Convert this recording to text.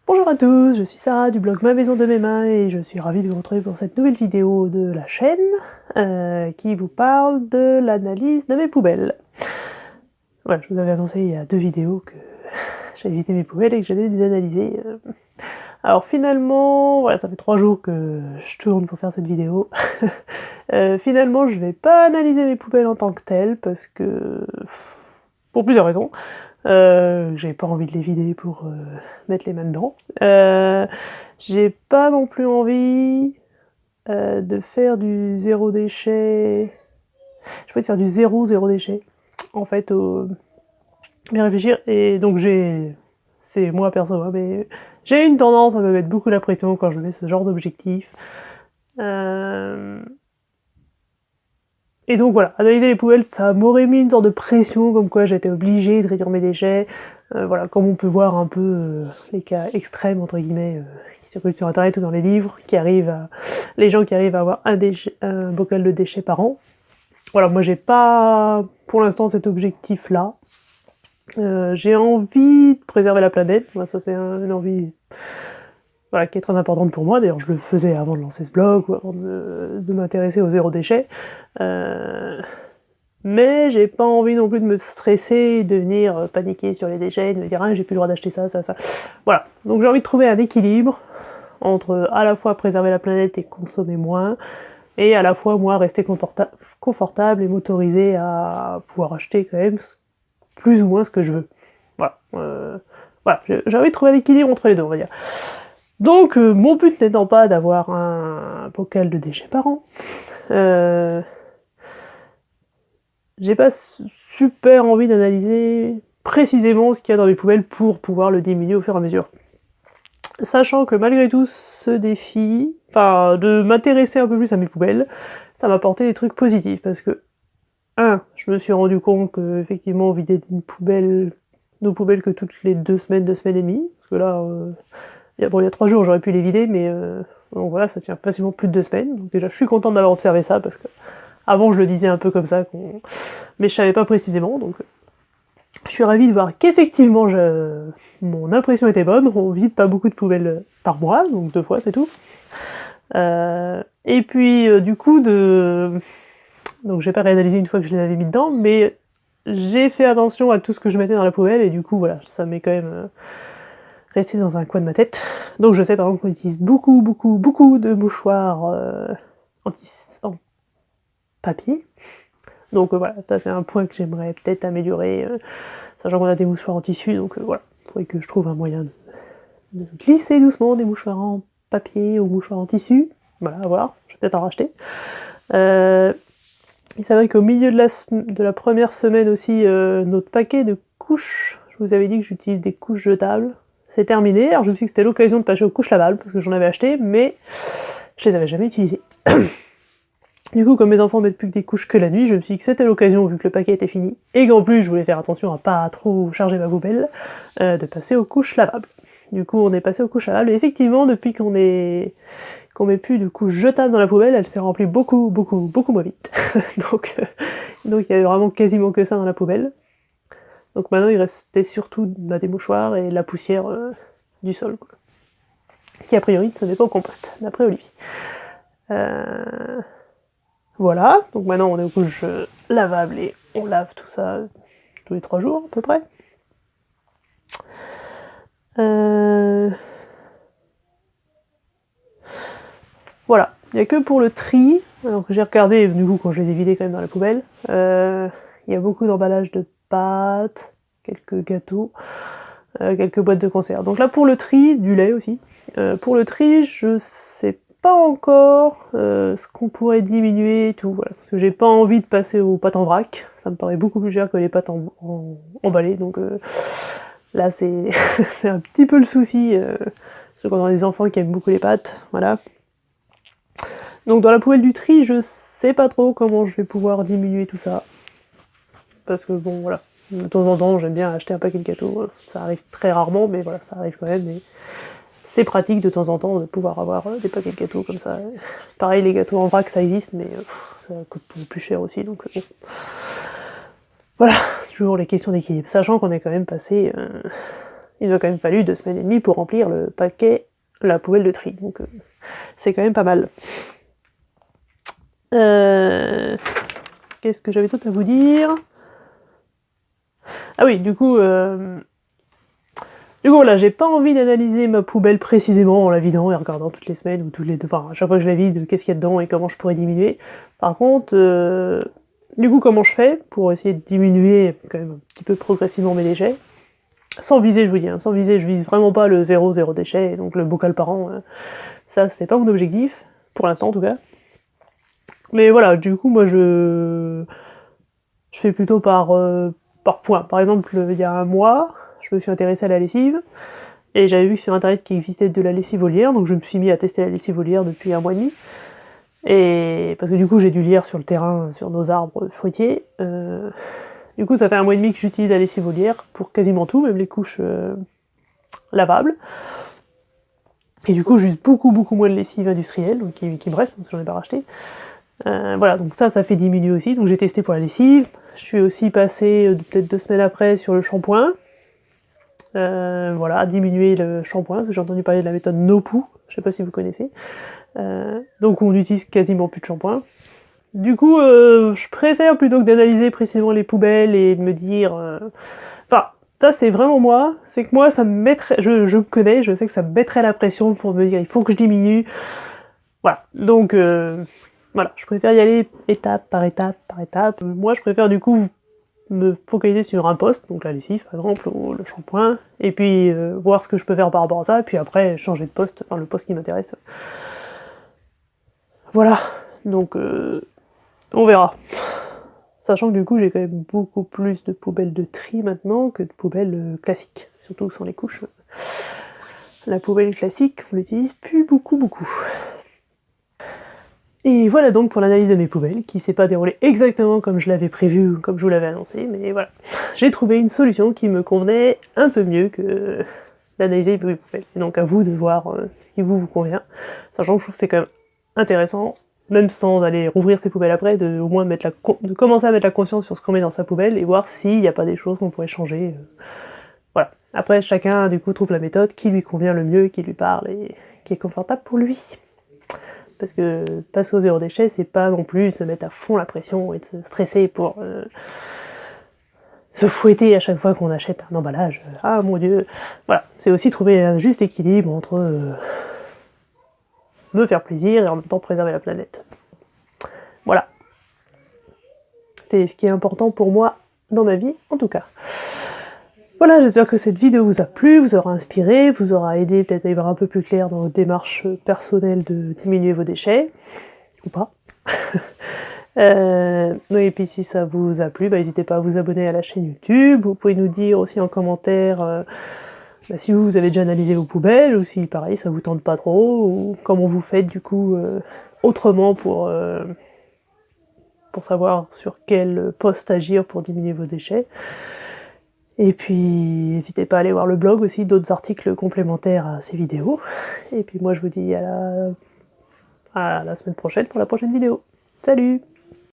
Bonjour à tous, je suis Sarah du blog Ma Maison de mes mains et je suis ravie de vous retrouver pour cette nouvelle vidéo de la chaîne qui vous parle de l'analyse de mes poubelles. Voilà, je vous avais annoncé il y a 2 vidéos que j'avais vidé mes poubelles et que j'allais les analyser. Alors finalement, voilà, ça fait 3 jours que je tourne pour faire cette vidéo. Finalement, je vais pas analyser mes poubelles en tant que telles parce que... pour plusieurs raisons. J'ai pas envie de les vider pour mettre les mains dedans. J'ai pas non plus envie de faire du zéro déchet. Je peux faire du zéro déchet. En fait, bien réfléchir. Et donc c'est moi perso, hein, mais j'ai une tendance à me mettre beaucoup la pression quand je mets ce genre d'objectif. Et donc voilà, analyser les poubelles, ça m'aurait mis une sorte de pression, comme quoi j'étais obligée de réduire mes déchets. Voilà, comme on peut voir un peu les cas extrêmes, entre guillemets, qui circulent sur internet ou dans les livres, les gens qui arrivent à avoir un bocal de déchets par an. Voilà, moi j'ai pas pour l'instant cet objectif-là. J'ai envie de préserver la planète, moi, ça c'est une envie... Voilà, qui est très importante pour moi. D'ailleurs, je le faisais avant de lancer ce blog, ou avant de m'intéresser au zéro déchet. Mais j'ai pas envie non plus de me stresser, de venir paniquer sur les déchets, de me dire « Ah, j'ai plus le droit d'acheter ça, ça, ça... » Voilà, donc j'ai envie de trouver un équilibre entre à la fois préserver la planète et consommer moins, et à la fois, moi, rester confortable et m'autoriser à pouvoir acheter quand même plus ou moins ce que je veux. Voilà, voilà, j'ai envie de trouver un équilibre entre les deux, on va dire. Donc, mon but n'étant pas d'avoir un bocal de déchets par an, j'ai pas super envie d'analyser précisément ce qu'il y a dans les poubelles pour pouvoir le diminuer au fur et à mesure. Sachant que malgré tout ce défi, enfin de m'intéresser un peu plus à mes poubelles, ça m'a apporté des trucs positifs parce que, je me suis rendu compte que effectivement vider nos poubelles que toutes les 2 semaines et demie, parce que là, il y a 3 jours j'aurais pu les vider, mais donc voilà, ça tient facilement plus de 2 semaines, donc déjà je suis contente d'avoir observé ça, parce que avant je le disais un peu comme ça, mais je savais pas précisément, donc je suis ravie de voir qu'effectivement mon impression était bonne, on vide pas beaucoup de poubelles par mois, donc 2 fois c'est tout. Et puis du coup, donc j'ai pas réalisé une fois que je les avais mis dedans, mais j'ai fait attention à tout ce que je mettais dans la poubelle, et du coup voilà, ça m'est quand même resté dans un coin de ma tête. Donc je sais par exemple qu'on utilise beaucoup de mouchoirs en papier. Donc voilà, ça c'est un point que j'aimerais peut-être améliorer, sachant qu'on a des mouchoirs en tissu, donc voilà, il faudrait que je trouve un moyen de glisser doucement des mouchoirs en papier aux mouchoirs en tissu. Voilà, à voir, je vais peut-être en racheter. Et c'est vrai qu'au milieu de la première semaine aussi, notre paquet de couches, je vous avais dit que j'utilise des couches jetables, c'est terminé. Alors je me suis dit que c'était l'occasion de passer aux couches lavables, parce que j'en avais acheté, mais je les avais jamais utilisées. Du coup, comme mes enfants mettent plus que des couches que la nuit, je me suis dit que c'était l'occasion, vu que le paquet était fini, et qu'en plus je voulais faire attention à pas trop charger ma poubelle, de passer aux couches lavables. Du coup, on est passé aux couches lavables, et effectivement, depuis qu'on met plus de couches jetables dans la poubelle, elle s'est remplie beaucoup moins vite. donc il y avait vraiment quasiment que ça dans la poubelle. Donc maintenant, il restait surtout des mouchoirs et la poussière du sol, quoi. Qui a priori ne se met pas au compost, d'après Olivier. Voilà, donc maintenant on est aux couches lavables et on lave tout ça tous les 3 jours à peu près. Voilà, il n'y a que pour le tri, alors que j'ai regardé du coup quand je les ai vidés quand même dans la poubelle, il y a beaucoup d'emballages de pâtes, quelques gâteaux, quelques boîtes de conserve. Donc là pour le tri, du lait aussi. Pour le tri, je sais pas encore ce qu'on pourrait diminuer et tout, voilà. Parce que j'ai pas envie de passer aux pâtes en vrac, ça me paraît beaucoup plus cher que les pâtes emballées, donc là c'est c'est un petit peu le souci, parce que quand on a des enfants qui aiment beaucoup les pâtes, voilà. Donc dans la poubelle du tri, je sais pas trop comment je vais pouvoir diminuer tout ça. Parce que bon voilà, de temps en temps j'aime bien acheter un paquet de gâteaux, ça arrive très rarement, mais voilà, ça arrive quand même, et c'est pratique de temps en temps de pouvoir avoir des paquets de gâteaux comme ça. Pareil, les gâteaux en vrac ça existe, mais ça coûte plus cher aussi, donc bon. Voilà, c'est toujours les questions d'équilibre, sachant qu'on est quand même passé il m'a quand même fallu 2 semaines et demie pour remplir le paquet, la poubelle de tri, donc c'est quand même pas mal. Qu'est-ce que j'avais d'autre à vous dire? Ah oui, du coup, voilà, j'ai pas envie d'analyser ma poubelle précisément en la vidant et en regardant toutes les semaines ou toutes les deux, enfin à chaque fois que je la vide, qu'est-ce qu'il y a dedans et comment je pourrais diminuer. Par contre, du coup, comment je fais pour essayer de diminuer quand même un petit peu progressivement mes déchets? Sans viser, je vous dis, hein, sans viser, je vise vraiment pas le 0 déchet, donc le bocal par an, ça c'est pas mon objectif, pour l'instant en tout cas. Mais voilà, du coup, moi je fais plutôt par point. Par exemple, il y a un mois, je me suis intéressée à la lessive, et j'avais vu sur internet qu'il existait de la lessive volière, donc je me suis mis à tester la lessive volière depuis 1 mois et demi. Et parce que du coup j'ai dû lire sur le terrain, sur nos arbres fruitiers. Du coup ça fait 1 mois et demi que j'utilise la lessive volière pour quasiment tout, même les couches lavables. Et du coup j'use beaucoup moins de lessive industrielle, donc qui me reste, parce que j'en ai pas racheté. Voilà, donc ça fait diminuer aussi, donc j'ai testé pour la lessive. Je suis aussi passée peut-être 2 semaines après sur le shampoing. Voilà, diminuer le shampoing, parce que j'ai entendu parler de la méthode NoPoo, je sais pas si vous connaissez. Donc on n'utilise quasiment plus de shampoing. Du coup, je préfère, plutôt que d'analyser précisément les poubelles et de me dire... Enfin, ça c'est vraiment moi, c'est que moi ça me mettrait... Je me connais, je sais que ça me mettrait la pression pour me dire il faut que je diminue. Voilà, donc voilà, je préfère y aller étape par étape par étape. Moi je préfère du coup me focaliser sur un poste, donc la lessive par exemple, ou le shampoing, et puis voir ce que je peux faire par rapport à ça, et puis après changer de poste, enfin le poste qui m'intéresse. Voilà, donc on verra. Sachant que du coup j'ai quand même beaucoup plus de poubelles de tri maintenant que de poubelles classiques, surtout sans les couches. La poubelle classique, on l'utilise plus beaucoup. Et voilà donc pour l'analyse de mes poubelles, qui s'est pas déroulée exactement comme je l'avais prévu, ou comme je vous l'avais annoncé, mais voilà. J'ai trouvé une solution qui me convenait un peu mieux que d'analyser mes poubelles. Et donc à vous de voir ce qui vous convient. Sachant que je trouve que c'est quand même intéressant, même sans aller rouvrir ses poubelles après, de au moins de commencer à mettre la conscience sur ce qu'on met dans sa poubelle et voir s'il n'y a pas des choses qu'on pourrait changer. Voilà. Après, chacun du coup trouve la méthode qui lui convient le mieux, qui lui parle et qui est confortable pour lui. Parce que passer au 0 déchet, c'est pas non plus se mettre à fond la pression et de se stresser pour se fouetter à chaque fois qu'on achète un emballage. Ah mon dieu. Voilà, c'est aussi trouver un juste équilibre entre me faire plaisir et en même temps préserver la planète. Voilà. C'est ce qui est important pour moi dans ma vie, en tout cas. Voilà, j'espère que cette vidéo vous a plu, vous aura inspiré, vous aura aidé peut-être à y voir un peu plus clair dans votre démarche personnelle de diminuer vos déchets, ou pas. Et puis si ça vous a plu, n'hésitez pas à vous abonner à la chaîne YouTube, vous pouvez nous dire aussi en commentaire si vous avez déjà analysé vos poubelles, ou si pareil ça vous tente pas trop, ou comment vous faites du coup autrement pour savoir sur quel poste agir pour diminuer vos déchets. Et puis, n'hésitez pas à aller voir le blog aussi, d'autres articles complémentaires à ces vidéos. Et puis moi, je vous dis à la semaine prochaine pour la prochaine vidéo. Salut!